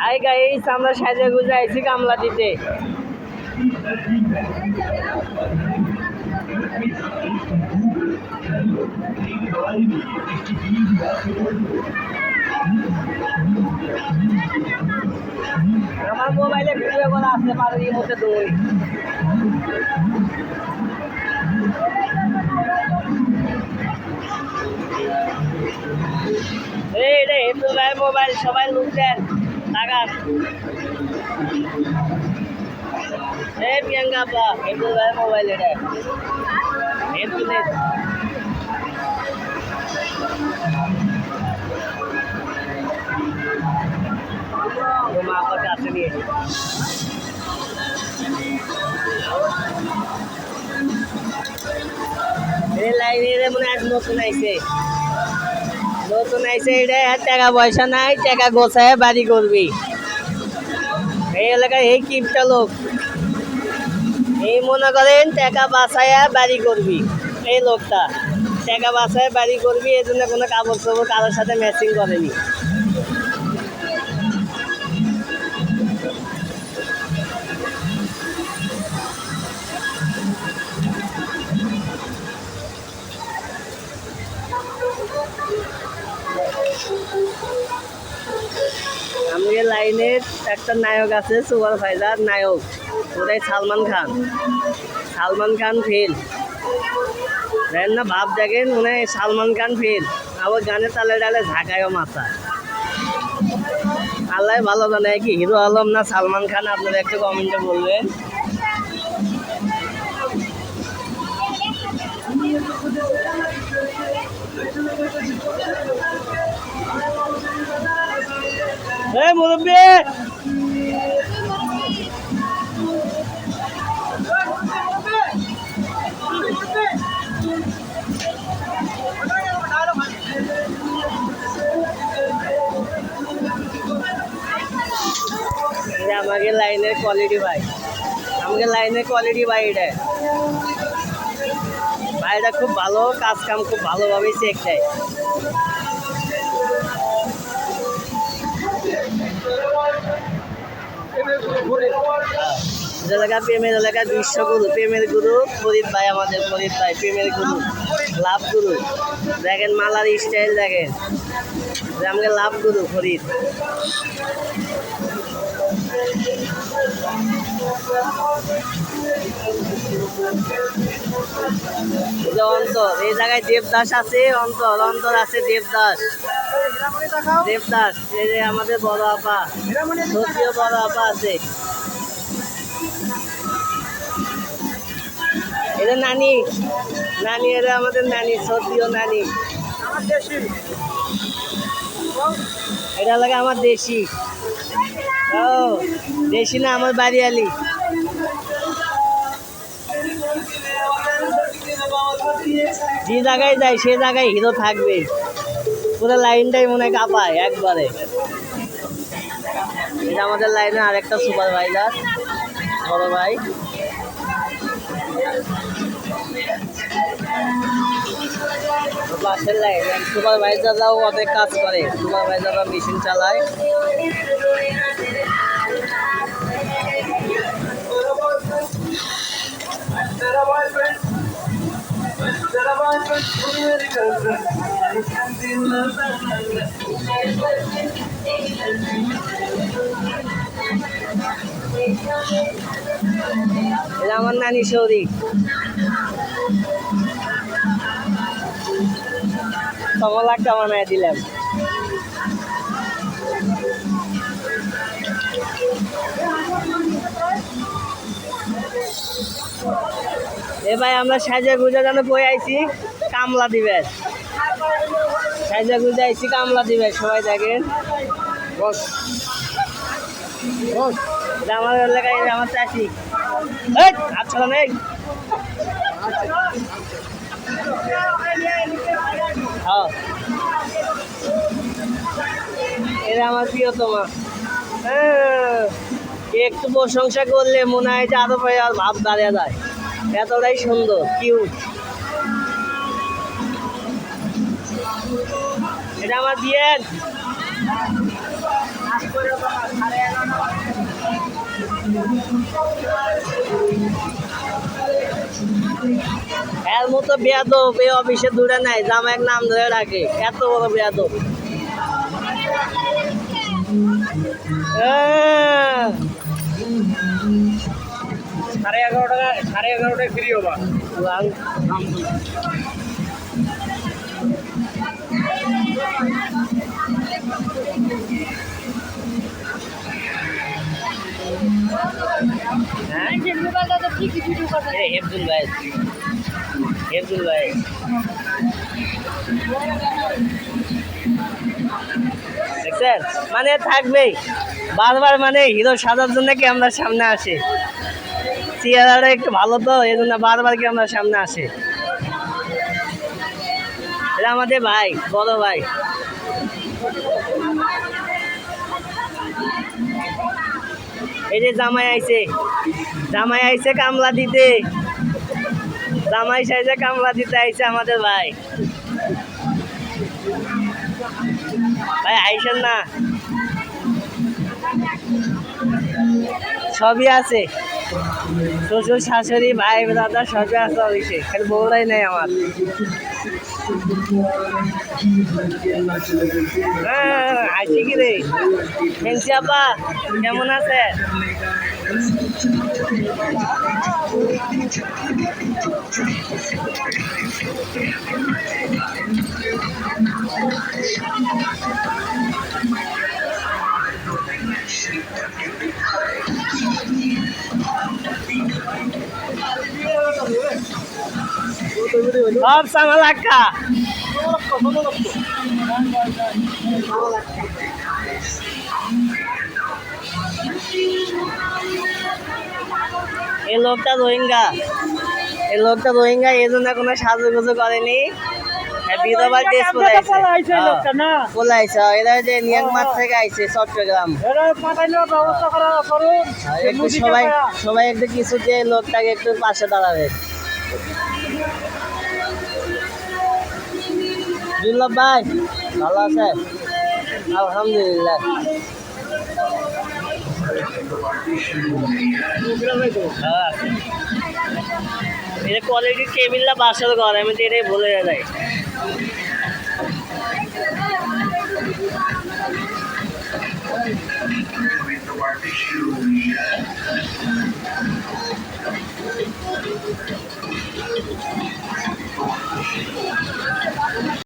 Hi guys, আমরা সাজে গুজে আইছি কামলা দিতে। আমার মোবাইলে ভিডিও করা আছে, পারের মধ্যে দৌড়ি। এই রে হেতু ভাই মোবাইল সবাই লুক দেন টাকার। এই প্রিয়াঙ্কা আপা, হেতু ভাই মোবাইল এটা হেতু নেই। মা কাছে আছে নিয়ে এই লাইনে মনে আজ নতুন আইছে এটা টাকা পয়সা নাই, টাকা গোছায় বাড়ি করবি। এই এলাকায় এই কিপটা লোক, এই মনে করেন টাকা বাঁচায়া বাড়ি করবি। এই লোকটা টাকা বাঁচায় বাড়ি করবি, এই জন্য কোনো কাপড় চোপড় কারোর সাথে ম্যাচিং করেনি। আমাদের লাইনের একটা নায়ক আছে, সুপারভাইজার নায়ক, ওটাই সালমান খান ফেল। দেখেন না, ভাব দেখেন, মনে হয় সালমান খান ফেল। আবার গানের তালে ডালে ঝাঁকায়ও মাথা। আল্লাহ ভালো জানে কি হিরো আলম না সালমান খান, আপনারা একটু কমেন্টে বলবেন। মুরব্বী আমাকে লাইনের কোয়ালিটি ভাই, এটা ভাইটা খুব ভালো কাজ কাম, খুব ভালোভাবে চেক দেয়। প্রেমের এলাকা বিশ্বগুরু, প্রেমের গুরু ফরিদ ভাই, আমাদের ফরিদ ভাই প্রেমের গুরু, লাভ গুরু। দেখেন মালার স্টাইল দেখেন, আমাকে লাভ গুরু ফরিদ। অন্তর, এই জায়গায় দেবদাস আছে, অন্তর আছে দেবদাস। এই যে আমাদের বড় আপা, সত্যিও বড় আপা আছে। এটা নানি, এরা আমাদের নানি, সত্যিও নানি। এটা লাগে আমার দেশি। ও দেশি না, আমার বাড়িয়ালি। যে জায়গায় যায় সে জায়গায় হিরো থাকবে, পুরো লাইনটাই মনে হয় কাঁপায় একবারে। এটা আমাদের লাইনে আরেকটা সুপারভাইজার, বড় ভাই। পাশের লাইন সুপারভাইজাররাও অনেক কাজ করে, সুপারভাইজাররা মেশিন চালায়। এটা আমার নানি সৌরি। কমলাটা বানায় দিলাম। এ ভাই আমরা সাজা গুজা যেন বই আইছি কামলা দিবে, সাজা গুজা আইছি কামলা দিবে। সবাই দেখেন আমার এলাকায় আমার চাষি। আচ্ছা নেই, এরা আমার প্রিয়তমা। একটু প্রশংসা করলে মনে হয় যে আরো আর ভাব দাঁড়িয়ে যায়, এতটাই সুন্দর কিউট। এটা আমার বিয়ের এর মতো বেয়াদব এই অফিসে দূরে নাই, জামাইয়ের নাম ধরে রাখে, এত বড় বেয়াদব। সাড়ে 11টায় ফ্রি হবা। হেফজুল ভাই, হেফজুল ভাই দেখছেন, মানে থাকবেই বারবার, মানে হিরো সাজার জন্য ক্যামেরার সামনে আসে, চেহারাটা একটু ভালো তো এই জন্য বারবার ক্যামেরার সামনে আসে। এটা আমাদের ভাই, বড় ভাই। এই যে জামাই আইছে, জামাই আইছে কামলা দিতে, জামাই সাইজে কামলা দিতে আইছে আমাদের ভাই। ভাই আইসেন না, সবই আছে, শ্বশুর শাশুড়ি ভাই দাদা সবই আছে অফিসে, খালি বউরাই নেই আমার। হ্যাঁ আইসি কি রে ফেন্সি আপা, কেমন আছে? সব সামালাক্কা এই লোকটা রোহিঙ্গা, এই লোকটা রোহিঙ্গা, এই জন্য কোনো সাজুগুজু করেনি, বিধবার ড্রেস পলাইছে। এরা যে মিয়ানমার থেকে আইছে চট্টগ্রাম, একটু সবাই সবাই একটু কিছু দিয়ে লোকটাকে একটু পাশে দাঁড়াবে। দুর্লভ ভাই ভালো আছে? আলহামদুলিল্লাহ। এটা কোয়ালিটির টেবিলটা বাসার ঘর, আমি তো এটাই ভুলে যাই।